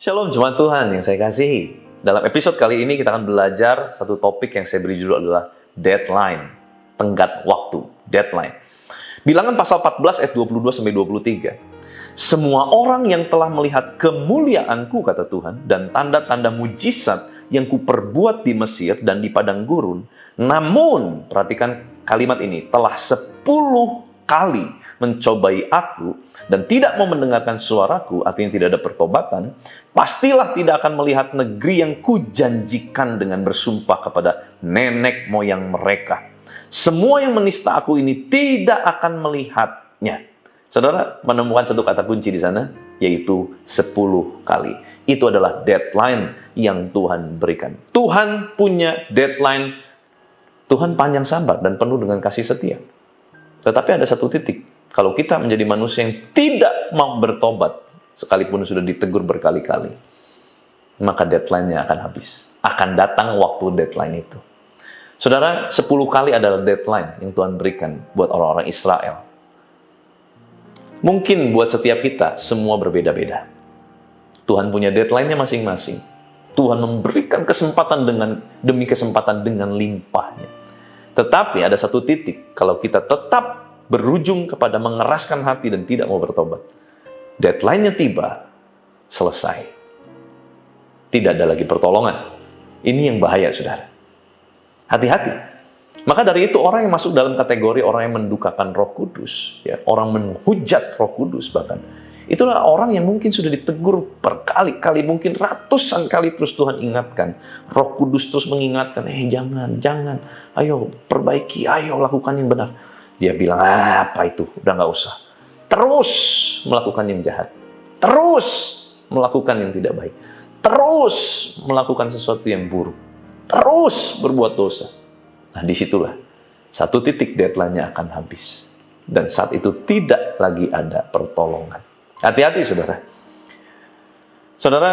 Shalom jemaat Tuhan yang saya kasihi. Dalam episode kali ini kita akan belajar satu topik yang saya beri judul adalah deadline, tenggat waktu, deadline. Bilangan pasal 14 ayat 22-23. Semua orang yang telah melihat kemuliaanku, kata Tuhan, dan tanda-tanda mujizat yang kuperbuat di Mesir dan di padang gurun, namun, perhatikan kalimat ini, telah 10 kali mencobai aku dan tidak mau mendengarkan suaraku, artinya tidak ada pertobatan, pastilah tidak akan melihat negeri yang kujanjikan dengan bersumpah kepada nenek moyang mereka. Semua yang menista aku ini tidak akan melihatnya. Saudara menemukan satu kata kunci di sana, yaitu 10 kali. Itu adalah deadline yang Tuhan berikan. Tuhan punya deadline. Tuhan panjang sabar dan penuh dengan kasih setia. Tetapi ada satu titik, kalau kita menjadi manusia yang tidak mau bertobat, sekalipun sudah ditegur berkali-kali, maka deadline-nya akan habis. Akan datang waktu deadline itu. Saudara, 10 kali adalah deadline yang Tuhan berikan buat orang-orang Israel. Mungkin buat setiap kita, semua berbeda-beda. Tuhan punya deadline-nya masing-masing. Tuhan memberikan kesempatan demi kesempatan dengan limpahnya. Tetapi ada satu titik, kalau kita tetap berujung kepada mengeraskan hati dan tidak mau bertobat, deadline-nya tiba, selesai. Tidak ada lagi pertolongan. Ini yang bahaya, saudara. Hati-hati. Maka dari itu orang yang masuk dalam kategori orang yang mendukakan Roh Kudus, ya, orang menghujat Roh Kudus bahkan, itulah orang yang mungkin sudah ditegur berkali-kali, mungkin ratusan kali terus Tuhan ingatkan. Roh Kudus terus mengingatkan, jangan, ayo perbaiki, ayo lakukan yang benar. Dia bilang, apa itu, udah nggak usah. Terus melakukan yang jahat. Terus melakukan yang tidak baik. Terus melakukan sesuatu yang buruk. Terus berbuat dosa. Nah, disitulah satu titik deadline-nya akan habis. Dan saat itu tidak lagi ada pertolongan. Hati-hati, saudara. Saudara,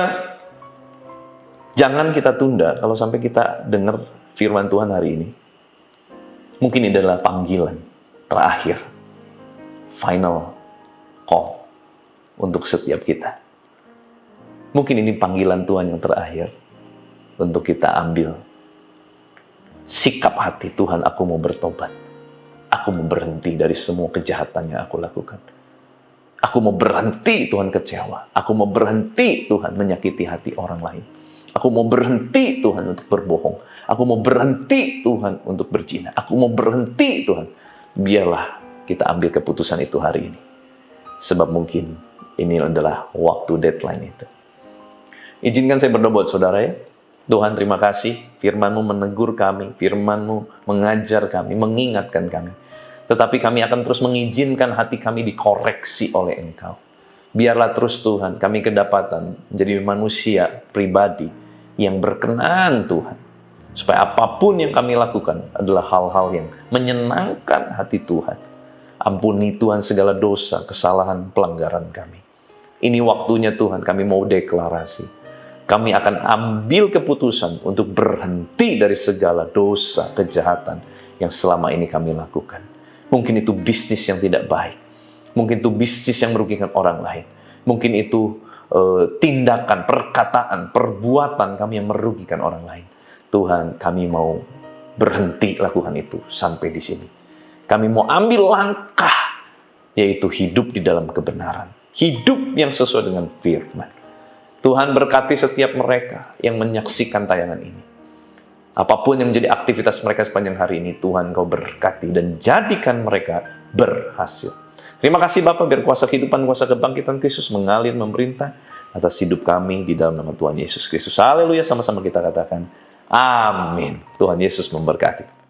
jangan kita tunda kalau sampai kita dengar firman Tuhan hari ini. Mungkin ini adalah panggilan terakhir, final call untuk setiap kita. Mungkin ini panggilan Tuhan yang terakhir untuk kita ambil sikap hati, Tuhan, aku mau bertobat. Aku mau berhenti dari semua kejahatan yang aku lakukan. Aku mau berhenti, Tuhan, kecewa. Aku mau berhenti, Tuhan, menyakiti hati orang lain. Aku mau berhenti, Tuhan, untuk berbohong. Aku mau berhenti, Tuhan, untuk berzina. Aku mau berhenti, Tuhan. Biarlah kita ambil keputusan itu hari ini. Sebab mungkin ini adalah waktu deadline itu. Izinkan saya berdoa buat saudara, ya. Tuhan, terima kasih. Firman-Mu menegur kami. Firman-Mu mengajar kami, mengingatkan kami. Tetapi kami akan terus mengizinkan hati kami dikoreksi oleh Engkau. Biarlah terus, Tuhan, kami kedapatan menjadi manusia pribadi yang berkenan, Tuhan. Supaya apapun yang kami lakukan adalah hal-hal yang menyenangkan hati Tuhan. Ampuni, Tuhan, segala dosa, kesalahan, pelanggaran kami. Ini waktunya, Tuhan, kami mau deklarasi. Kami akan ambil keputusan untuk berhenti dari segala dosa, kejahatan yang selama ini kami lakukan. Mungkin itu bisnis yang tidak baik. Mungkin itu bisnis yang merugikan orang lain. Mungkin itu tindakan, perkataan, perbuatan kami yang merugikan orang lain. Tuhan, kami mau berhenti lakukan itu sampai di sini. Kami mau ambil langkah, yaitu hidup di dalam kebenaran. Hidup yang sesuai dengan firman. Tuhan, berkati setiap mereka yang menyaksikan tayangan ini. Apapun yang menjadi aktivitas mereka sepanjang hari ini, Tuhan, Kau berkati dan jadikan mereka berhasil. Terima kasih Bapa, biar kuasa kehidupan, kuasa kebangkitan Kristus mengalir, memerintah atas hidup kami di dalam nama Tuhan Yesus Kristus. Haleluya, sama-sama kita katakan, amin. Tuhan Yesus memberkati.